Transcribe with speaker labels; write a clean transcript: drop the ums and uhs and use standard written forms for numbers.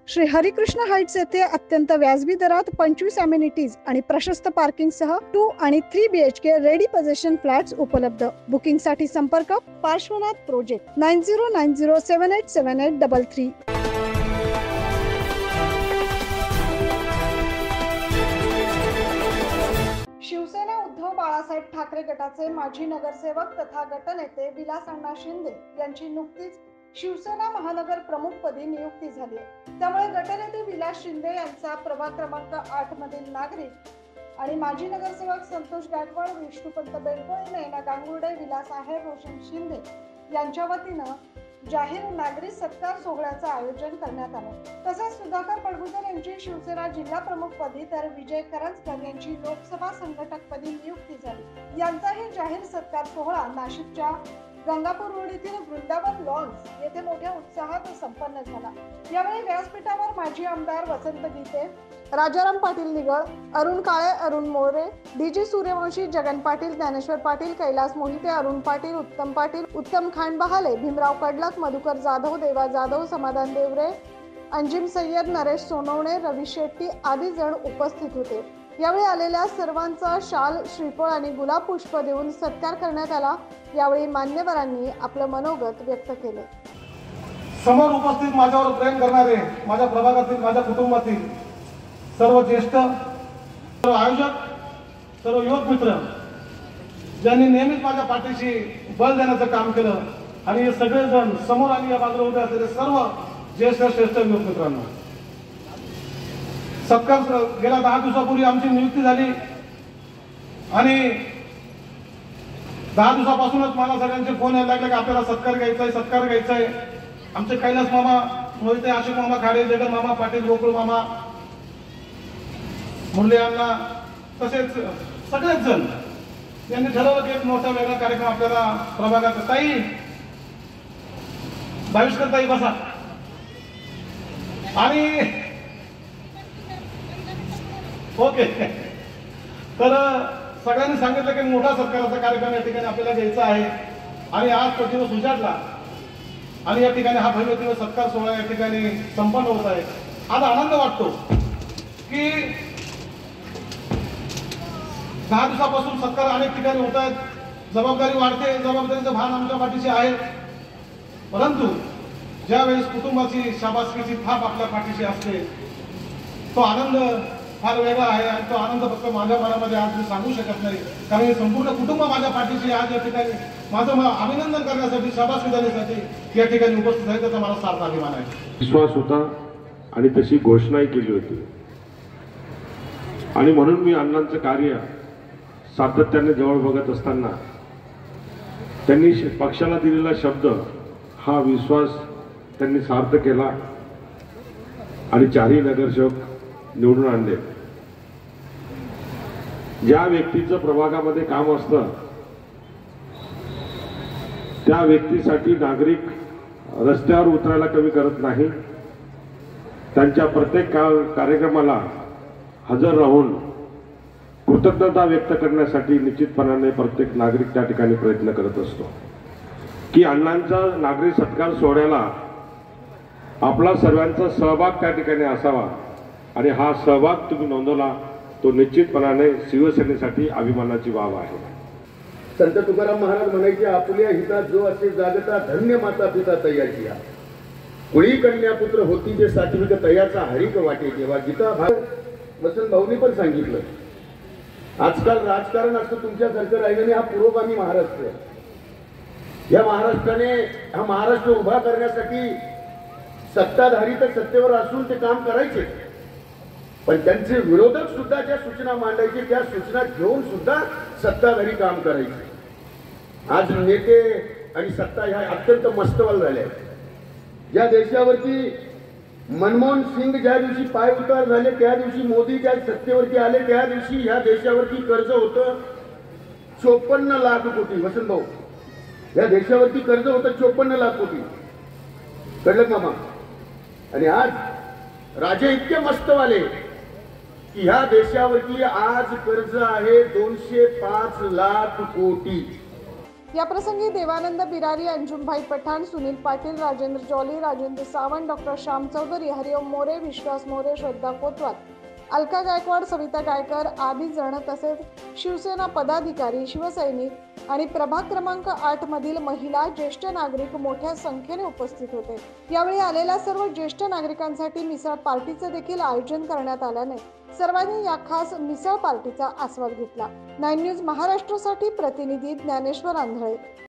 Speaker 1: Shri Harikrishna Heights येथे अत्यंत व्याजबी दरात 25 अमेनिटीज आणि प्रशस्त पार्किंग सह 2 आणि 3 BHK रेडी पोझिशन फ्लॅट्स उपलब्ध। बुकिंग साठी संपर्क पार्श्वनाथ प्रोजेक्ट 9090787833। शिवसेना उद्धव बाळासाहेब ठाकरे गटाचे माजी नगरसेवक तथा गटनेते विलास अण्णा शिंदे यांची नुकतीच शिवसेना महानगर प्रमुख पदी नियुक्ती झाली आहे। त्यामुळे गटनेते विलास शिंदे यांचा प्रभाग क्रमांक 8 मधील नागरिक आणि माजी नगरसेवक संतोष गायकवाड, विष्णुपंत बेलकोळे, नयना गांगुर्डे, विलास आहेर, रोशन शिंदे यांच्या वतीनं जाहीर नागरिक सत्कार सोहळ्याचं आयोजन करण्यात आलं। तसेच सुधाकर बडगुजर यांची शिवसेना जिल्हा प्रमुख पदी तर विजय करंजकर यांची लोकसभा संघटक पदी नियुक्ती झाली। यांचाही जाहीर सत्कार सोहळा नाशिकच्या गंगापूर रोड येथील वृंदावन लॉन्स येथे मोठ्या उत्साहात संपन्न झाला। यावेळी व्यासपीठावर माजी आमदार वसंत गीते, राजाराम पाटील निगळ, अरुण काळे, अरुण मोरे, डीजी सूर्यवंशी, जगन पाटील, ज्ञानेश्वर पाटील, कैलास मोहिते, अरुण पाटील, उत्तम खान बहाले, भीमराव कडलक, मधुकर जाधव, देवा जाधव, समाधान देवरे, अंजिम सय्यद, नरेश सोनवणे, रवी शेट्टी आदी जण उपस्थित होते। यावेळी आलेल्या सर्वांचा शाल, श्रीफळ आणि गुलाब पुष्प देऊन सत्कार करण्यात आला। यावेळी मान्यवरांनी आपलं मनोगत व्यक्त केले।
Speaker 2: समोर उपस्थित माझ्यावर प्रेम करणारे माझ्या प्रभागातील, माझ्या कुटुंबातील सर्व ज्येष्ठ, सर्व आयोजक, सर्व युवक मित्र ज्यांनी नेहमीच माझ्या पाठीशी बळ देण्याचं काम केलं आणि हे सगळेजण समोर आणि या बाजूला उभे असलेले सर्व ज्येष्ठ श्रेष्ठ युवक मित्रांना सत्कार गेल्या 10 दिवसापूर्वी आमची नियुक्ती झाली आणि 10 दिवसापासूनच मला सगळ्यांचे फोन यायला लागले की आपल्याला सत्कार घ्यायचा आहे। आमचे कैलास मामा मोहिते, आशिक मामा खाडे, जगन मामा पाटील, गोकुळ मामा, मुरली अण्णा, तसेच सगळेच जण यांनी ठरवलं की एक मोठा वेगळा कार्यक्रम आपल्याला प्रभागात। ताई भाविष्कर ताई बसा। आणि ओके, तर सगळ्यांनी सांगितलं की मोठा सत्काराचा कार्यक्रम या ठिकाणी आपल्याला घ्यायचा आहे आणि आज तो दिवस उजाडला आणि या ठिकाणी हा भव्य दिवस सत्कार सोहळा या ठिकाणी संपन्न होत आहे। आज आनंद वाटतो की 10 दिवसापासून सत्कार अनेक ठिकाणी होत आहेत, जबाबदारी वाढते, जबाबदारीचं भान आमच्या पाठीशी आहे, परंतु ज्यावेळेस कुटुंबाची शाबासकीची थाप आपल्या पाठीशी असते तो आनंद फार वेगळा आहे आणि तो आनंद फक्त माझ्या मनामध्ये आज मी सांगू शकत नाही, कारण हे संपूर्ण कुटुंब माझ्या पाठीशी आज या ठिकाणी माझं मला अभिनंदन करण्यासाठी, शाबासकी देण्यासाठी या ठिकाणी उपस्थित आहे, त्याचा मला सार्थ अभिमान आहे।
Speaker 3: विश्वास होता आणि तशी घोषणाही केली होती आणि म्हणून मी अण्णांचं कार्य सातत्याने जवळ बघत असताना त्यांनी पक्षाला दिलेला शब्द, हा विश्वास त्यांनी सार्थ केला आणि 4ही नगरसेवक निवडून आणले। ज्या व्यक्तीचं प्रभागामध्ये काम असतं त्या व्यक्तीसाठी नागरिक रस्त्यावर उतरायला कमी करत नाही, त्यांच्या प्रत्येक कार्यक्रमाला हजर राहून कृतज्ञता व्यक्त करण्यासाठी निश्चितपणाने प्रत्येक नागरिक त्या ठिकाणी प्रयत्न करत असतो की अण्णांचा नागरिक सत्कार सोहळ्याला आपला सर्वांचा सहभाग त्या ठिकाणी असावा आणि हा सहभाग तुम्ही नोंदवला तो निश्चितपणाने शिवसेनेसाठी अभिमानाची बाब आहे।
Speaker 4: संत तुकाराम महाराज म्हणायचे, आपुल्या हिता जो असे जागता, धन्य माता पिता तयाची या, कुळी कन्या पुत्र होती जे सात्विक तयाचा हरिक वाटे जेव्हा। गीता भाग वसंत भाऊनी पण सांगितलं, आजकाल राजकारण असतं तुमच्यासारखं राहिलं नाही, हा पुरोगामी महाराष्ट्र आहे। या महाराष्ट्राने हा महाराष्ट्र उभा करण्यासाठी सत्ताधारी तर सत्तेवर असून ते काम करायचे, पण त्यांचे विरोधक सुद्धा ज्या सूचना मांडायचे त्या सूचना घेऊन सुद्धा सत्ताधारी काम करायचे। आज नेते आणि सत्ता ह्या अत्यंत मस्तवाल झाल्या। ज्या देशावरती मनमोहन सिंग ज्या दिवशी पाय उतार झाले, त्या दिवशी मोदी ज्या सत्तेवरती आले, त्या दिवशी ह्या देशावरती कर्ज होतं 54 लाख कोटी। वसंत भाऊ, या देशावरती कर्ज होतं 54 लाख कोटी, कळलं मामा? आणि आज राजे इतके मस्तवाले की ह्या देशावरती आज कर्ज आहे 205 लाख कोटी।
Speaker 1: याप्रसंगी देवानंद बिरारी, अंजुमभाई पठाण, सुनील पाटील, राजेंद्र जॉली, राजेंद्र सावंत, डॉक्टर श्याम चौधरी, हरिओम मोरे, विश्वास मोरे, श्रद्धा कोतवाल, अलका गायकवाड, सविता गायकर आदी जण तसेच शिवसेना पदाधिकारी, शिवसैनिक आणि प्रभाग क्रमांक 8 मधील महिला, ज्येष्ठ नागरिक मोठ्या संख्येने उपस्थित होते। यावेळी आलेल्या सर्व ज्येष्ठ नागरिकांसाठी मिसळ पार्टीचे देखील आयोजन करण्यात आल्याने सर्वांनी या खास मिसळ पार्टीचा आस्वाद घेतला। 9 न्यूज महाराष्ट्रासाठी प्रतिनिधी ज्ञानेश्वर आंधळे।